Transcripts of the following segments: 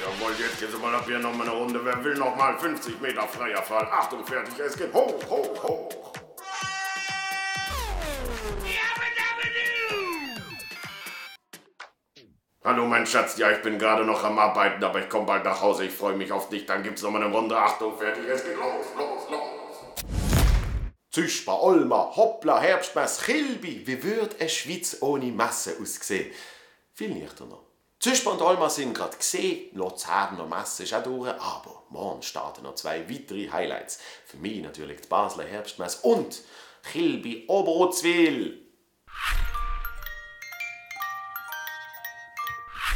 Jawohl, jetzt geht's mal ab hier noch mal eine Runde. Wer will noch mal 50 Meter freier Fall? Achtung, fertig, es geht hoch, hoch, hoch. Hallo, mein Schatz. Ja, ich bin gerade noch am Arbeiten, aber ich komme bald nach Hause. Ich freue mich auf dich. Dann gibt's noch mal eine Runde. Achtung, fertig, es geht los, los, los. Züsper, Olma, Hoppla, Herbstmess, Kilby, wie würde eine Schweiz ohne Messe aussehen? Viel nüchterner. Züsper und Olma sind gerade gesehen, Luzerner Messe ist auch durch, aber morgen starten noch 2 weitere Highlights. Für mich natürlich die Basler Herbstmesse und Kilby Oberozwil.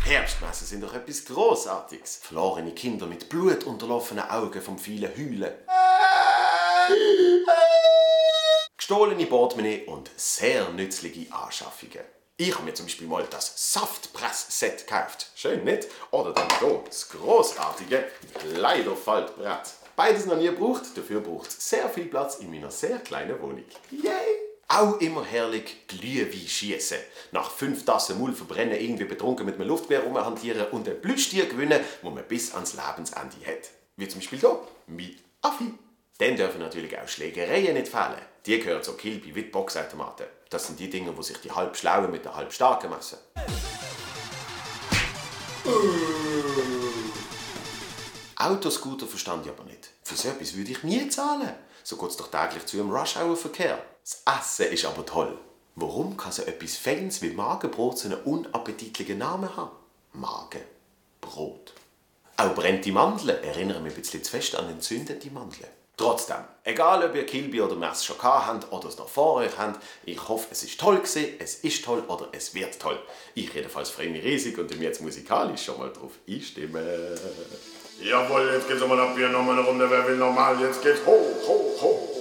Herbstmessen sind doch etwas Grossartiges. Verlorene Kinder mit blutunterlaufenen Augen vom vielen Heulen. Gestohlene Portemonnaie und sehr nützliche Anschaffungen. Ich habe mir zum Beispiel mal das Saftpress-Set gekauft. Schön, nicht? Oder dann hier das grossartige Kleiderfaltbrett. Beides noch nie gebraucht, dafür braucht es sehr viel Platz in meiner sehr kleinen Wohnung. Yay! Auch immer herrlich Glühwein schiessen. Nach 5 Tassen Mull verbrennen, irgendwie betrunken mit einem Luftgewehr rumhantieren und ein Plüschtier gewinnen, wo man bis ans Lebensende hat. Wie zum Beispiel hier, mit Affi. Dann dürfen natürlich auch Schlägereien nicht fehlen. Die gehören zur Kilby wie die Boxautomaten. Das sind die Dinge, wo sich die Halbschlauen mit der Halbstarken messen. Autoscooter verstand ich aber nicht. Für so etwas würde ich nie zahlen. So geht es doch täglich zu einem Rush-Hour-Verkehr. Das Essen ist aber toll. Warum kann so etwas Feines wie Magenbrot so einen unappetitlichen Namen haben? Magenbrot. Auch brennende Mandeln erinnern mich ein bisschen zu fest an entzündete Mandeln. Trotzdem, egal ob ihr Kilby oder Mess schon habt oder es noch vor euch habt, ich hoffe, es ist toll gewesen, es ist toll oder es wird toll. Ich jedenfalls freue mich riesig und mir jetzt musikalisch schon mal drauf einstimmen. Jawohl, jetzt geht's mal ab hier noch mal eine Runde. Wer will noch mal? Jetzt geht's hoch, hoch, hoch.